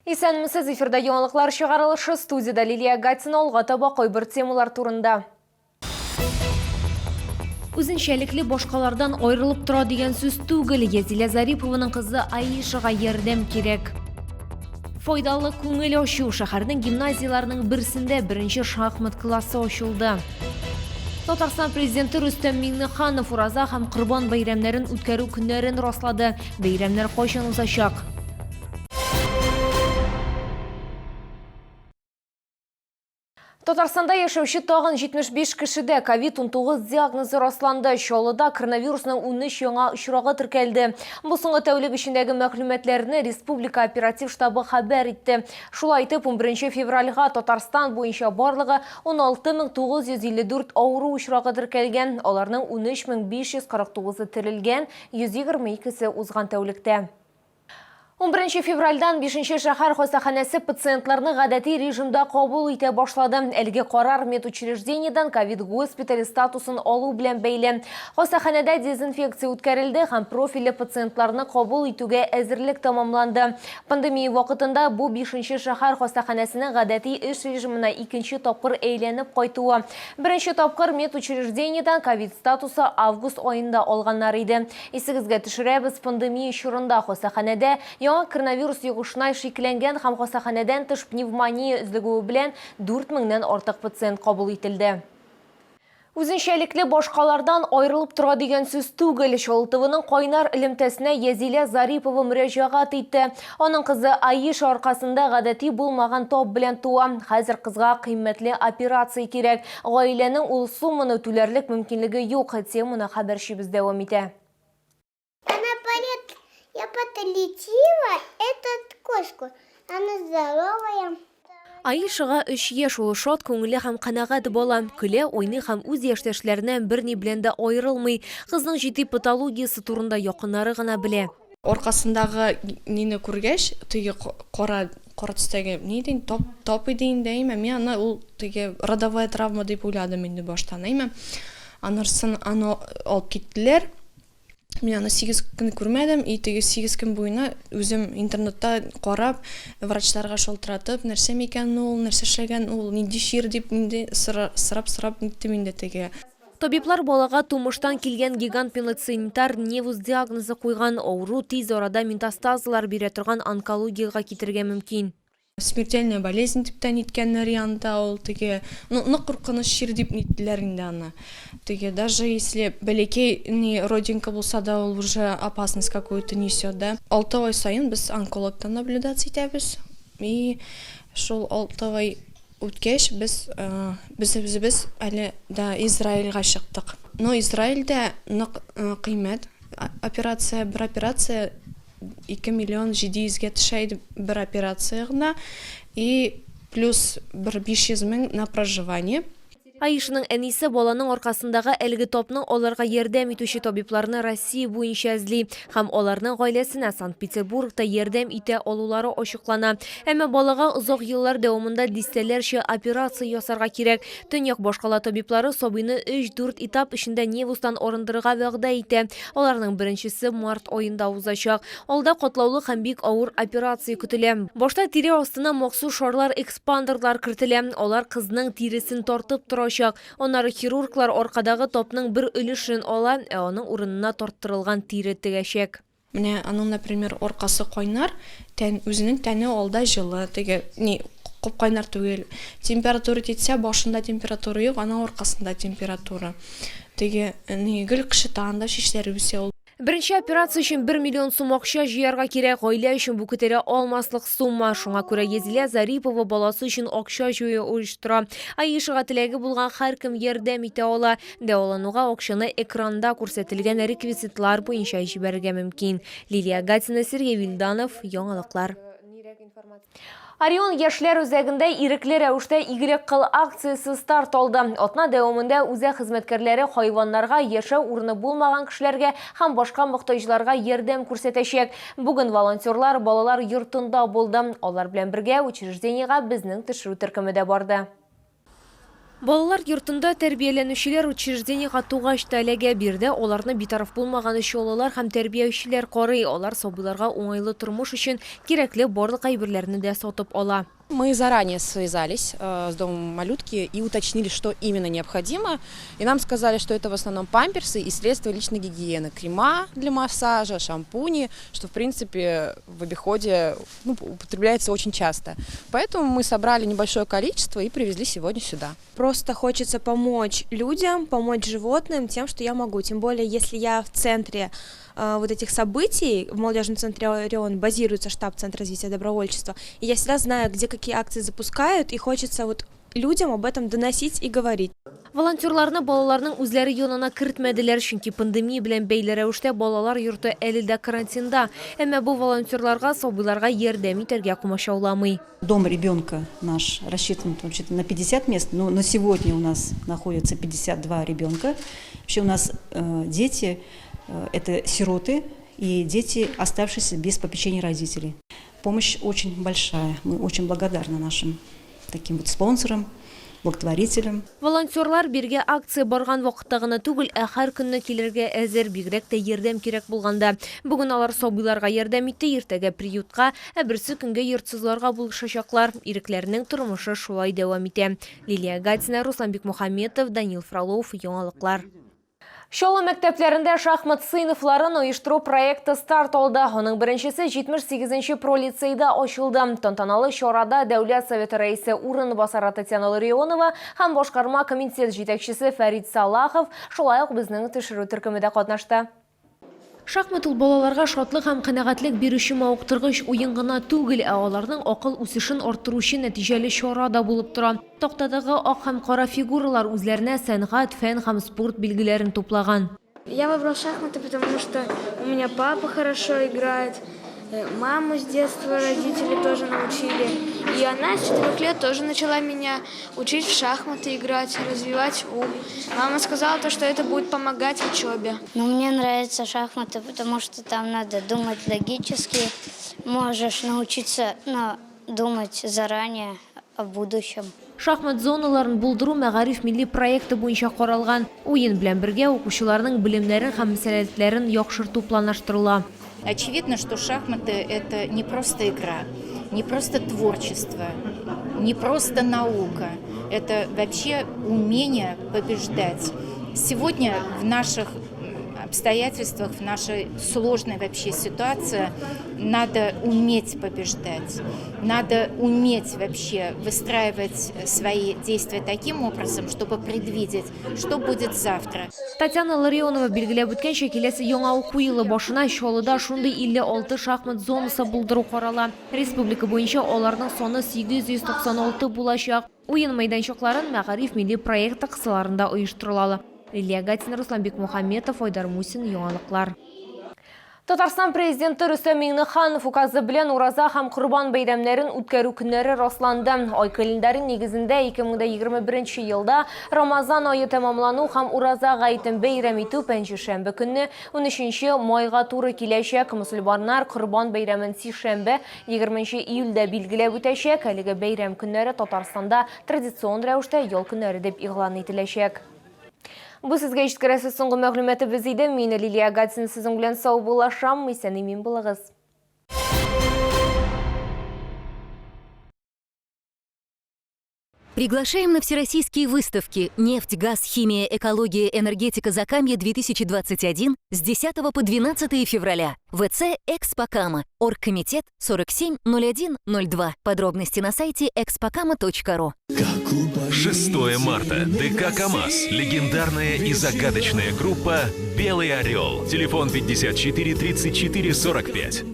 Исәнмесез, эфирда яңалыклар чыгарылышы, студияда Лилия Гатина, алга таба койбыр темалар турында. Үзенчәлекле башкалардан айрылып тора дигән сүз түгел, Язиля Зарипованың кызы Аишага ярдәм кирәк. Файдалы күңел ачу, шәһәрнең гимназияларының берсендә беренче шахмат классы ачылды. Татарстан президенты Рөстәм Миңнеханов ураза һәм Корбан бәйрәмнәрен үткәрү көннәрен раслады. Бәйрәмнәр кайчан узачак? Татарстанда яшәүче тагын 75 кешедә COVID-19 диагнозы расланды. Чаллыда коронавирусның 13 яңа очрагы теркәлде. Бу соңгы тәүлек эчендәге мәгълүматларны Республика оператив штабы хәбәр итте. Шулай итеп, 11 февральгә Татарстан буенча барлыгы 16954 авыру очрагы теркәлгән. Аларның 13549-ы терелгән, 122-се узган тәүлектә. 11 февральдан 5-нче шәһәр хастаханәсе пациентларны гадәти режимда кабул итә башлады. Әлеге карар медучреждениедән ковид-госпиталь статусын алу белән бәйле. Хастаханәдә дезинфекция үткәрелде һәм профильле пациентларны кабул итүгә әзерлек тамамланды. Пандемия вакытында бу 5-нче шәһәр хастаханәсенең гадәти эш режимына икенче тапкыр әйләнеп кайтуы. Беренче тапкыр медучреждениедән ковид статусы август айында алганнар иде. Исегезгә төшерәбез, пандемия чорында хастаханәдә яңа коронавирус йогышына шикләнгән һәм хастаханәдән тыш пневмония өзлегүе белән 4000-нән артык пациент кабул ителде. Үзенчәлекле башкалардан айрылып тора дигән сүз түгел. Чаллы кайнар элемтәсенә Язиля Зарипова мөрәҗәгать итте. Аның кызы Аиша аркасында гадәти булмаган тап белән туа. Хәзер кызга кыйммәтле операция кирәк. Гаиләнең ул сумманы түләрлек мөмкинлеге юк. Теманы хәбәрчебез дәвам итә. Я подлетела эту кошку. Она здоровая. Аишага 3 яшь, ул шат күңелле һәм канәгать бала. Көлә, уйный һәм үз яшьтәшләреннән берни белән дә айрылмый. Кызның җитди патологиясе турында якыннары гына белә. Аркасындагы нине күргәч, теге кара төстәге нидән топ иде инде, мен аны ул теге родовая травма дип уйладым инде баштан, анырсын аны алып киттеләр. Мен аны 8 көн күрмәдем, теге 8 көн буена үзем интернетта карап, врачларга шалтыратып, нәрсә микән ул, нәрсә эшләгән ул, нинди шир дип инде сырап ниттем инде теге. Табиблар балага тумыштан килгән гигант пилоцинитар невус диагнозы куйган, авыру тиз арада метастазлар бирә торган онкологиягә китергә мөмкин. Смертельная болезнь диптән иткәннәр янында ул теге, нык куркыныч шир дип ниттеләр инде аны. Теге даже если бәләкәй родинка булса да, ул уже опасность какую-то несет, да. 6 ай сайын без онкологтан наблюдация итәбез. И шул 6 ай үткәч без әле да Израильгә чыктык. Но Израильдә нык кыйммәт бер операция 2 миллион 700-гә төшә бер операция гына, и плюс 500 мең на проживание. Аишаның әнисе баланың аркасындагы әлеге тапның аларга ярдәм итүче табибларны Россия буенча эзли һәм аларның гаиләсенә Санкт-Петербургта ярдәм итә алулары ачыклана. Әмма балага озак еллар дәвамында дистәләрчә операция ясарга кирәк. Төньяк башкала табиблары сабыйны 3-4 этап эчендә невустан арындырырга вәгъдә итә. Аларның беренчесе март аенда узачак. Алда катлаулы һәм бик авыр операция көтелә. Башта тире астына махсус шарлар, экспандерлар кертелә. Алар кызның тиресен тартып тора. Онары хирурглар аркадагы топның бер өлешен ала, аның урынына тарттырылган тире тегәчәк. Менә аның, например, аркасы кайнар, үзенең тәне алда җылы, теге куп кайнар түгел. Температура тетсә, башында температура юк, аның аркасында температура. Теге гел кышытанда шишләре үсә. Беренче операция өчен 1 миллион сум акча җыярга кирәк. Гаилә өчен бу күтәрә алмаслык сумма. Шуңа күрә Язиля Зарипова баласы өчен акча җыю оештыра. Аишага теләге булган һәркем ярдәм итә ала. Дәвалануга акчаны экранда күрсәтелгән реквизитлар буенча җибәрергә мөмкин. Лилия Гатина, Сергей Вильданов, яңалыклар. Орион яшьләр үзәгендә ирекле рәвештә игелек кыл акциясе старт алды. Атна дәвамында үзәк хезмәткәрләре хайваннарга, яшәү урыны булмаган кешеләргә һәм башка мохтаҗларга ярдәм күрсәтәчәк. Бүген волонтерлар балалар йортында булды. Алар белән бергә учреждениегә безнең төшерү төркеме дә барды. Балалар йортында тәрбияләнүчеләр учреждениега тугач таләгә бирде. Оларны битараф булмаган шолалар һәм тәрбиячеләр корый. Олар сабыйларга уңайлы тормыш өчен кирәкле барлык әйберләрне дә сатып ала. Мы заранее связались с домом малютки и уточнили, что именно необходимо. И нам сказали, что это в основном памперсы и средства личной гигиены. Крема для массажа, шампуни, что в принципе в обиходе употребляется очень часто. Поэтому мы собрали небольшое количество и привезли сегодня сюда. Просто хочется помочь людям, помочь животным тем, что я могу. Тем более, если я в центре вот этих событий, в молодежном центре Орион базируется штаб Центра развития добровольчества, и я всегда знаю, где какие акции запускают, и хочется вот людям об этом доносить и говорить. Волонтерларны балаларның үзләре янына кертмәделәр, чөнки пандемия белән бәйле рәвештә балалар йорты әле дә карантинда. Әмма бу волонтерларга сабыйларга ярдәм итәргә кумашауламый. Дом ребенка наш рассчитан вообще-то на 50 мест, но на сегодня у нас находится 52 ребенка. Вообще у нас дети это сироты и дети, оставшиеся без попечения родителей. Помощь очень большая. Мы очень благодарны нашим таким вот спонсорам, благотворителям. Волонтерлар биргә акция барган вакытта гына түгел, ә һәр көнне килергә әзер, бигрәк тә ярдәм кирәк булганда. Бүген алар сабыйларга ярдәм итте, иртәгә приютка, ә берсе көнгә йортсызларга булышачаклар. Ирекләрнең тормышы шулай дәвам итә. Лилия Гатина, Руслан Бикмухаметов, Данил Фролов, яңалыклар. Шола мәктәпләрендә шахмат сыйныфларын оештыру проекты старт алды. Оның беренчесе 78-нче пролицейда ачылды. Тантаналы чарада Дәүләт Советы рәисе урынбасары Татьяна Ларионова һәм башкарма комитет җитәкчесе Фәрит Салахов шулай ук безнең төшерү төркемендә катнашты. Шахмат ул балаларга шатлык һәм канәгатьлек бирүче мавыктыргыч уен гына түгел, ә аларның акыл үсешен арттыручы нәтиҗәле чара да булып тора. Тактадагы ак һәм кара фигуралар үзләренә сәнгать, фән һәм спорт билгеләрен туплаган. Я выбрал шахматы, потому что у меня папа хорошо играет, маму с детства родители тоже научили. И она с 4 лет тоже начала меня учить в шахматы играть, развивать ум. Мама сказала, что это будет помогать в учебе. Но мне нравятся шахматы, потому что там надо думать логически. Можешь научиться думать заранее о будущем. Шахмат зоналарын булдыру мәгариф милли проекты буенча каралган. Уен белән бергә укучыларның белемнәрен һәм мәсьәләләрен яхшырту планлаштырыла. Очевидно, что шахматы – это не просто игра, не просто творчество, не просто наука. Это вообще умение побеждать. Сегодня в наших обстоятельствах, в нашей сложной вообще ситуации надо уметь побеждать. Надо уметь вообще выстраивать свои действия таким образом, чтобы предвидеть, что будет завтра. Татьяна Ларионова билгеләп үткәнчә, киләсе яңа уку елы башына Чаллыда шундый 56 шахмат зонасы булдыру карала. Республика буенча аларның саны 896 булачак. Уен мәйданчыкларын мәгариф милли проекты кысаларында оештырыла. Лилия Гатина, Руслан Бикмухаметов, Айдар Мусин, яңалыклар. Татарстан президенты Рөстәм Миңнеханов указы белән ураза һәм Корбан бәйрәмнәрен үткәрү көннәре расланды. Ай календаре нигезендә 2021 елда Рамазан ае тәмамлану һәм ураза гаетен бәйрәм итү пәнҗешәмбе көнне 13 майга туры киләчәк. Мөселманнар Корбан бәйрәмен сишәмбе 20 июльдә билгеләп үтәчәк. Әлеге бәйрәм көннәре Татарстанда традицион рәвештә ял көннәре дип игълан ителәчәк. Бу сезгә җиткерәсе соңгы мәгълүматыбыз иде. Мин Лилия Гатина сезнең белән сау булашам. Исән-имин булыгыз. Приглашаем на всероссийские выставки «Нефть, газ, химия, экология, энергетика Закамье-2021» с 10 по 12 февраля. ВЦ «Экспокама». Оргкомитет 470102. Подробности на сайте экспокама.ру. 6 марта. ДК «КамАЗ». Легендарная и загадочная группа «Белый орел». Телефон 54 34 45.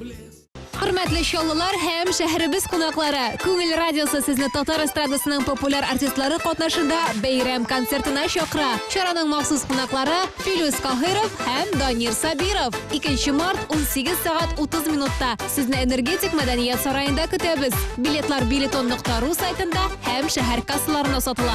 Hürmetli şollular hem şehrimiz konaklары. Күңел радиосы сезне татар эстрадасының популяр артистлары катнашында бәйрәм концертына чакыра. Чараның махсус конаклары Филүс Каһиров һәм Данир Сабиров. 2 март 18 сагать 30 минутта сезне энергетик мәдәният сараенда көтәбез. Билетлар bileton.ru сайтында һәм шәһәр кассаларында сатыла.